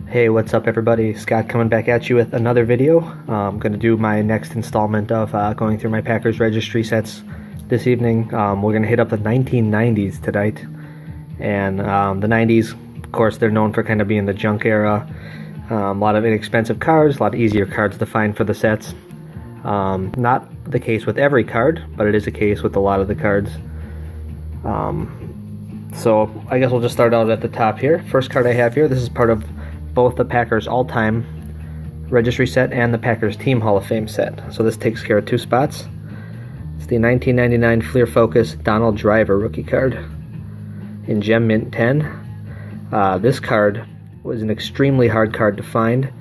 Hey, what's up everybody? Scott coming back at you with another video. I'm going to do my next installment of going through my Packers registry sets this evening. We're going to hit up the 1990s tonight. And the 90s, of course, they're known for kind of being the junk era. A lot of inexpensive cards, a lot easier cards to find for the sets. Not the case with every card, but it is a case with a lot of the cards. So I guess we'll just start out at the top here. First card I have here, this is part of both the Packers all-time registry set and the Packers Team Hall of Fame set. So this takes care of two spots. It's the 1999 Fleer Focus Donald Driver rookie card in Gem Mint 10. This card was an extremely hard card to find,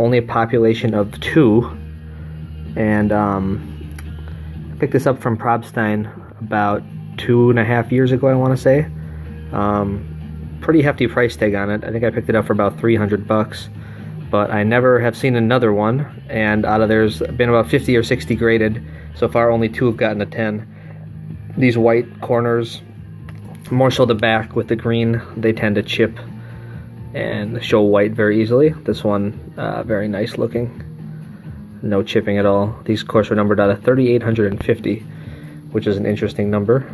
only a population of 2, and I picked this up from Probstein about 2.5 years ago, I want to say. Pretty hefty price tag on it. I think I picked it up for about $300, but I never have seen another one, and out of there's been about 50 or 60 graded. So far only 2 have gotten a 10. These white corners, more so the back with the green, they tend to chip and show white very easily. This one, very nice looking. No chipping at all. These, of course, were numbered out of 3,850, which is an interesting number.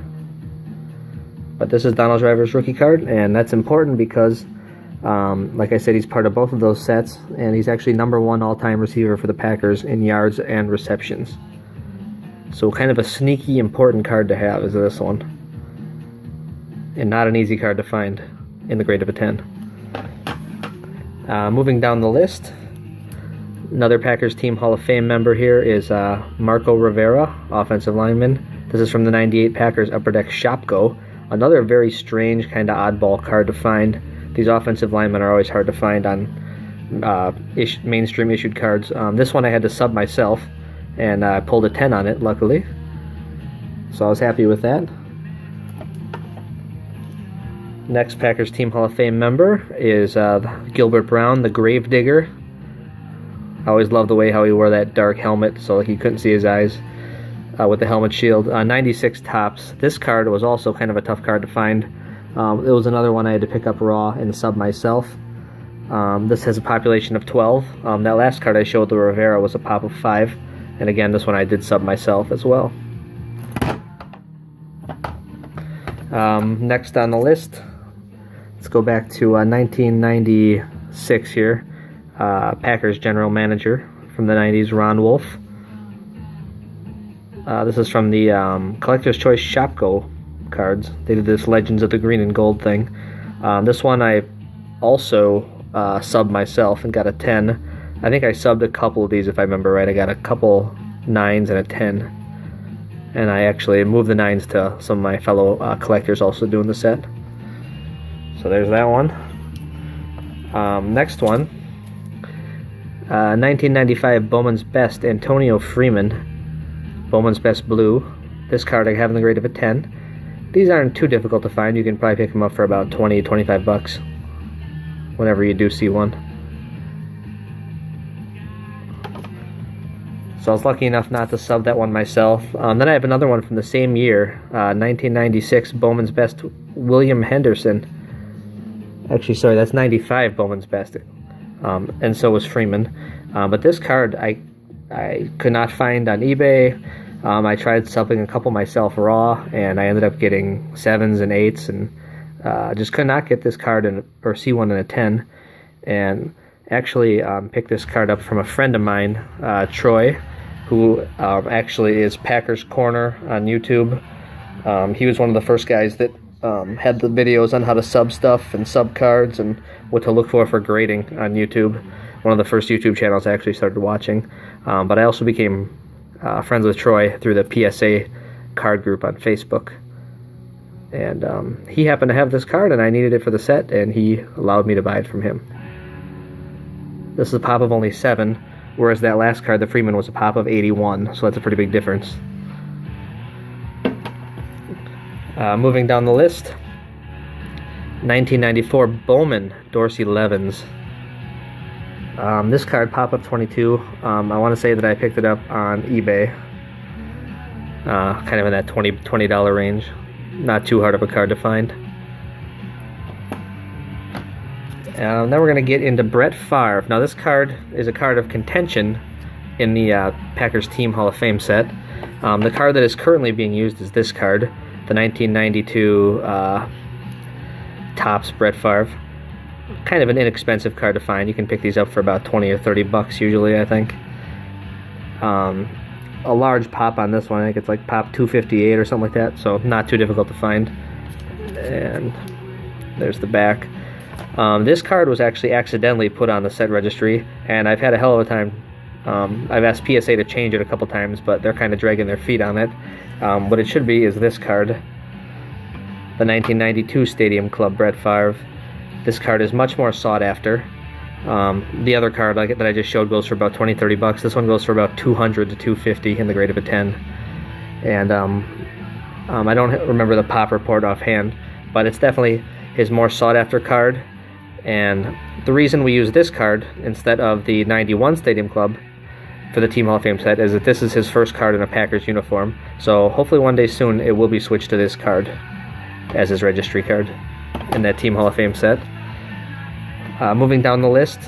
But this is Donald Driver's rookie card, and that's important because, like I said, he's part of both of those sets, and he's actually #1 all-time receiver for the Packers in yards and receptions. So kind of a sneaky, important card to have is this one. And not an easy card to find in the grade of a 10. Moving down the list, another Packers Team Hall of Fame member here is Marco Rivera, offensive lineman. This is from the 98 Packers Upper Deck Shopko. Another very strange, kind of oddball card to find. These offensive linemen are always hard to find on mainstream issued cards. This one I had to sub myself, and I pulled a 10 on it, luckily. So I was happy with that. Next Packers Team Hall of Fame member is Gilbert Brown, the Gravedigger. I always loved the way how he wore that dark helmet so like you couldn't see his eyes. With the helmet shield. 96 tops. This card was also kind of a tough card to find. It was another one I had to pick up raw and sub myself. This has a population of 12. That last card I showed, the Rivera, was a pop of 5. And again, this one I did sub myself as well. Next on the list, let's go back to 1996 here. Packers general manager from the 90s, Ron Wolf. This is from the Collector's Choice Shopko cards. They did this Legends of the Green and Gold thing. This one I also subbed myself and got a 10. I think I subbed a couple of these if I remember right. I got a couple 9s and a 10. And I actually moved the 9s to some of my fellow collectors also doing the set. So there's that one. Next one. 1995 Bowman's Best Antonio Freeman. Bowman's Best Blue. This card I have in the grade of a 10. These aren't too difficult to find. You can probably pick them up for about $20-25 whenever you do see one. So I was lucky enough not to sub that one myself. Then I have another one from the same year, 1996 Bowman's Best William Henderson. Actually, sorry, that's 95 Bowman's Best. And so was Freeman. But this card I could not find on eBay. I tried subbing a couple myself raw, and I ended up getting 7s and 8s, and just could not get this card or see one in a 10. And actually picked this card up from a friend of mine, Troy, who actually is Packers Corner on YouTube. He was one of the first guys that had the videos on how to sub stuff and sub cards and what to look for grading on YouTube. One of the first YouTube channels I actually started watching. But I also became friends with Troy through the PSA card group on Facebook. And he happened to have this card, and I needed it for the set, and he allowed me to buy it from him. This is a pop of only 7, whereas that last card, the Freeman, was a pop of 81, so that's a pretty big difference. Moving down the list, 1994 Bowman Dorsey Levens. This card, pop up 22. I want to say that I picked it up on eBay, kind of in that $20 range. Not too hard of a card to find. Then we're going to get into Brett Favre. Now this card is a card of contention in the Packers Team Hall of Fame set. The card that is currently being used is this card, the 1992 Topps Brett Favre. Kind of an inexpensive card to find. You can pick these up for about 20 or 30 bucks usually, I think. A large pop on this one, I think it's like pop 258 or something like that, so not too difficult to find. And there's the back. This card was actually accidentally put on the set registry, and I've had a hell of a time. I've asked PSA to change it a couple times, but they're kind of dragging their feet on it. What it should be is this card, the 1992 Stadium Club Brett Favre. This card is much more sought after. The other card that I just showed goes for about 20-30 bucks. This one goes for about 200 to 250 in the grade of a 10. And I don't remember the pop report offhand, but it's definitely his more sought after card. And the reason we use this card instead of the 91 Stadium Club for the Team Hall of Fame set is that this is his first card in a Packers uniform. So hopefully one day soon it will be switched to this card as his registry card in that Team Hall of Fame set. Moving down the list,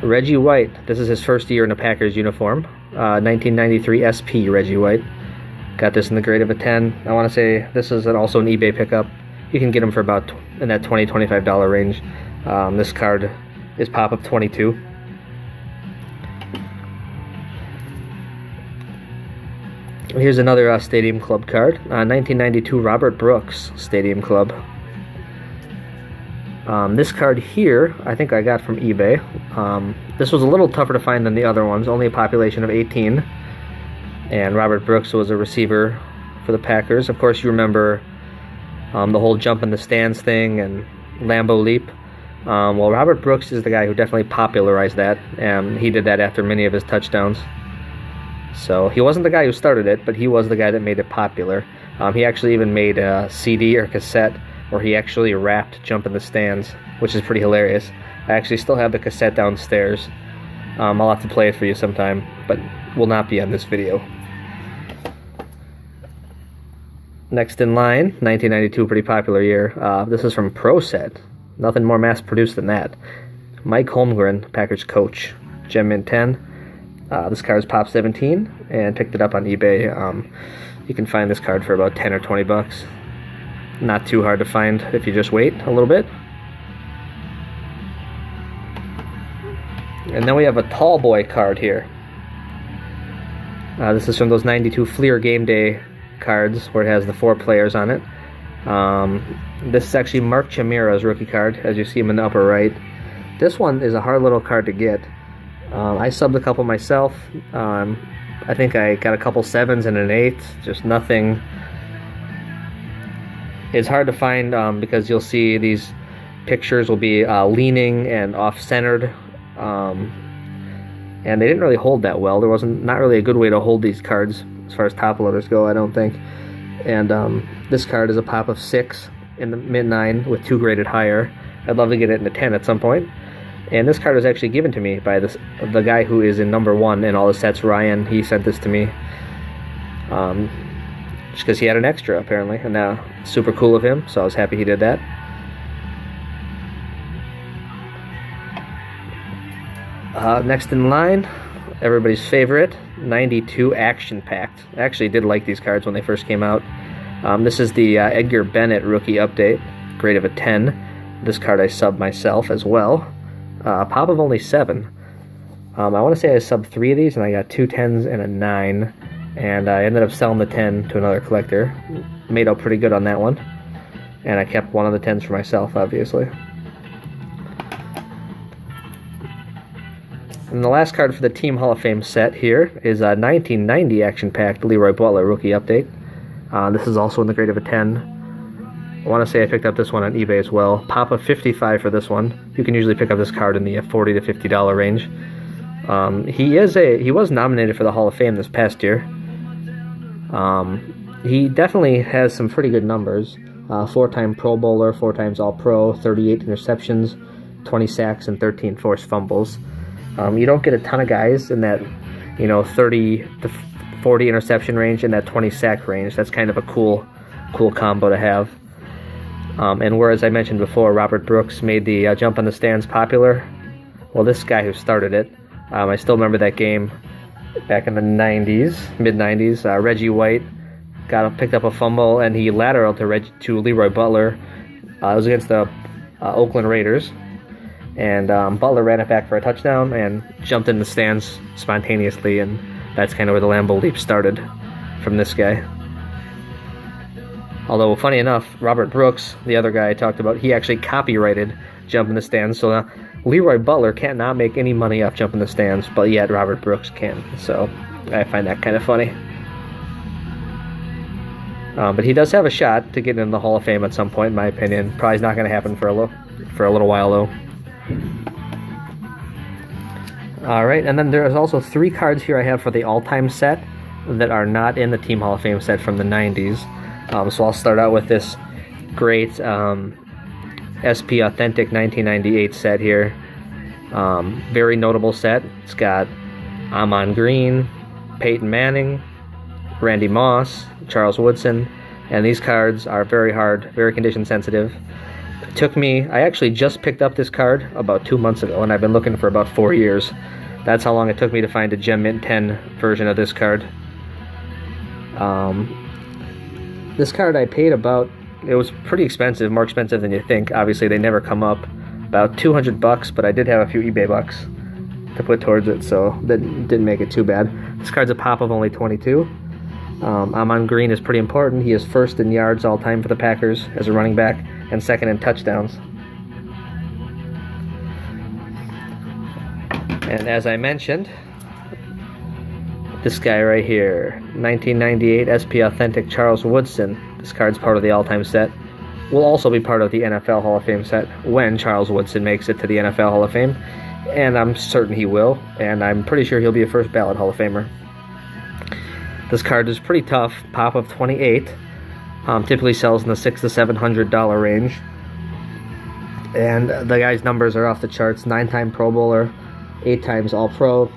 Reggie White. This is his first year in a Packers uniform. 1993 SP Reggie White. Got this in the grade of a 10. I want to say this is also an eBay pickup. You can get them for about in that $20-25 range. This card is pop of 22. Here's another Stadium Club card. 1992 Robert Brooks Stadium Club. This card here, I think I got from eBay. This was a little tougher to find than the other ones, only a population of 18. And Robert Brooks was a receiver for the Packers. Of course, you remember the whole jump in the stands thing and Lambeau leap. Well, Robert Brooks is the guy who definitely popularized that. He did that after many of his touchdowns. So he wasn't the guy who started it, but he was the guy that made it popular. He actually even made a CD or cassette where he actually rapped Jump in the Stands, which is pretty hilarious. I actually still have the cassette downstairs. I'll have to play it for you sometime, but will not be on this video. Next in line, 1992, pretty popular year. This is from Pro Set. Nothing more mass-produced than that. Mike Holmgren, Packers coach. Gem Mint 10. This card is pop 17, and picked it up on eBay. You can find this card for about 10 or 20 bucks. Not too hard to find if you just wait a little bit. And then we have a tall boy card here. This is from those 92 Fleer Game Day cards where it has the 4 players on it. This is actually Mark Chimera's rookie card, as you see him in the upper right. This one is a hard little card to get. I subbed a couple myself. I think I got a couple 7s and an 8. Just nothing. It's hard to find because you'll see these pictures will be leaning and off-centered. And they didn't really hold that well. There wasn't not really a good way to hold these cards as far as top loaders go, I don't think. And this card is a pop of 6 in the mid-9 with 2 graded higher. I'd love to get it in a 10 at some point. And this card was actually given to me by the guy who is in number 1 in all the sets, Ryan. He sent this to me just because he had an extra, apparently. And super cool of him, so I was happy he did that. Next in line, everybody's favorite, 92 Action Packed. I actually did like these cards when they first came out. This is the Edgar Bennett rookie update, grade of a 10. This card I subbed myself as well. Pop of only 7. I want to say I subbed 3 of these, and I got 2 10s and a 9. And I ended up selling the 10 to another collector. Made out pretty good on that one. And I kept one of the 10s for myself, obviously. And the last card for the Team Hall of Fame set here is a 1990 Action Packed Leroy Butler rookie update. This is also in the grade of a 10. I want to say I picked up this one on eBay as well. Pop of 55 for this one. You can usually pick up this card in the $40 to $50 range. He was nominated for the Hall of Fame this past year. He definitely has some pretty good numbers. 4-time Pro Bowler, 4 times All-Pro, 38 interceptions, 20 sacks, and 13 forced fumbles. You don't get a ton of guys in that, 30 to 40 interception range and that 20 sack range. That's kind of a cool combo to have. And whereas I mentioned before, Robert Brooks made the jump in the stands popular, well, this guy who started it, I still remember that game back in the 90s, mid-90s. Reggie White picked up a fumble, and he lateraled to Leroy Butler. It was against the Oakland Raiders. And Butler ran it back for a touchdown and jumped in the stands spontaneously, and that's kind of where the Lambeau Leap started from this guy. Although, funny enough, Robert Brooks, the other guy I talked about, he actually copyrighted Jump in the Stands, so Leroy Butler can't not make any money off Jump in the Stands, but yet Robert Brooks can, so I find that kind of funny. But he does have a shot to get into the Hall of Fame at some point, in my opinion. Probably not going to happen for a little while, though. Alright, and then there's also 3 cards here I have for the all-time set that are not in the Team Hall of Fame set from the 90s. So I'll start out with this great SP Authentic 1998 set here. Very notable set. It's got Amon Green, Peyton Manning, Randy Moss, Charles Woodson, and these cards are very hard, very condition sensitive. I actually just picked up this card about 2 months ago, and I've been looking for about 4 years. That's how long it took me to find a Gem Mint 10 version of this card. This card I paid it was pretty expensive, more expensive than you think. Obviously they never come up, about $200, but I did have a few eBay bucks to put towards it, so that didn't make it too bad. This card's a pop of only 22. Amon Green is pretty important. He is first in yards all time for the Packers as a running back, and second in touchdowns. And as I mentioned, this guy right here, 1998 SP Authentic Charles Woodson. This card's part of the all-time set. Will also be part of the NFL Hall of Fame set when Charles Woodson makes it to the NFL Hall of Fame. And I'm certain he will, and I'm pretty sure he'll be a first ballot Hall of Famer. This card is pretty tough, pop of 28. Typically sells in the $600 to $700 range. And the guy's numbers are off the charts. 9-time Pro Bowler, 8 times All-Pro.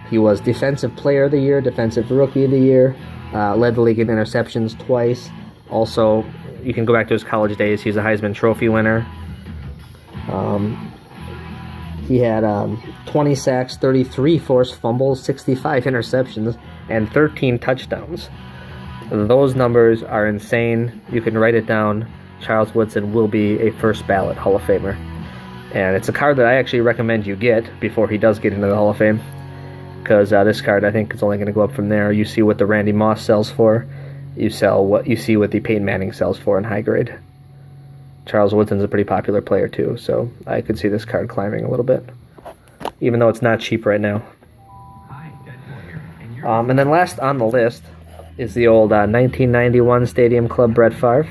He was Defensive Player of the Year, Defensive Rookie of the Year, led the league in interceptions twice. Also, you can go back to his college days. He was a Heisman Trophy winner. He had 20 sacks, 33 forced fumbles, 65 interceptions, and 13 touchdowns. Those numbers are insane. You can write it down. Charles Woodson will be a first ballot Hall of Famer. And it's a card that I actually recommend you get before he does get into the Hall of Fame. Because this card, I think, is only going to go up from there. You see what the Randy Moss sells for. You see what the Peyton Manning sells for in high grade. Charles Woodson's a pretty popular player too, so I could see this card climbing a little bit, even though it's not cheap right now. And then last on the list is the old 1991 Stadium Club Brett Favre.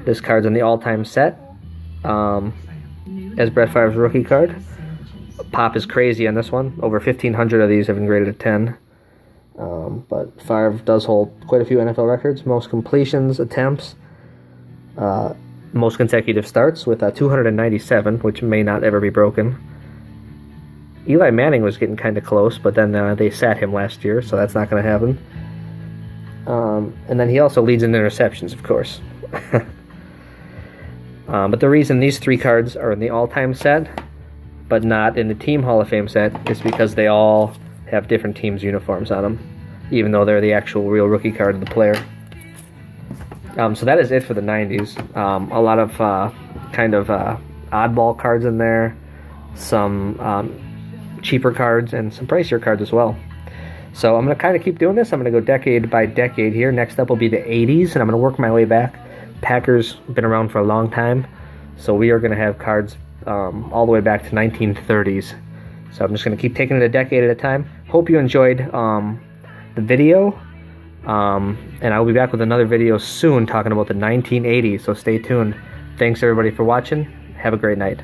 This card's in the all-time set as Brett Favre's rookie card. Pop is crazy on this one. Over 1,500 of these have been graded at 10. But Favre does hold quite a few NFL records. Most completions, attempts, most consecutive starts with 297, which may not ever be broken. Eli Manning was getting kind of close, but then they sat him last year, so that's not going to happen. And then he also leads in interceptions, of course. But the reason these 3 cards are in the all-time set, but not in the Team Hall of Fame set, is because they all have different teams' uniforms on them, even though they're the actual real rookie card of the player. So that is it for the 90s. A lot of kind of oddball cards in there, some cheaper cards, and some pricier cards as well. So I'm going to kind of keep doing this. I'm going to go decade by decade here. Next up will be the 80s, and I'm going to work my way back. Packers been around for a long time, so we are going to have cards all the way back to 1930s. So I'm just going to keep taking it a decade at a time. Hope you enjoyed the video. And I'll be back with another video soon talking about the 1980s, so stay tuned. Thanks everybody for watching. Have a great night.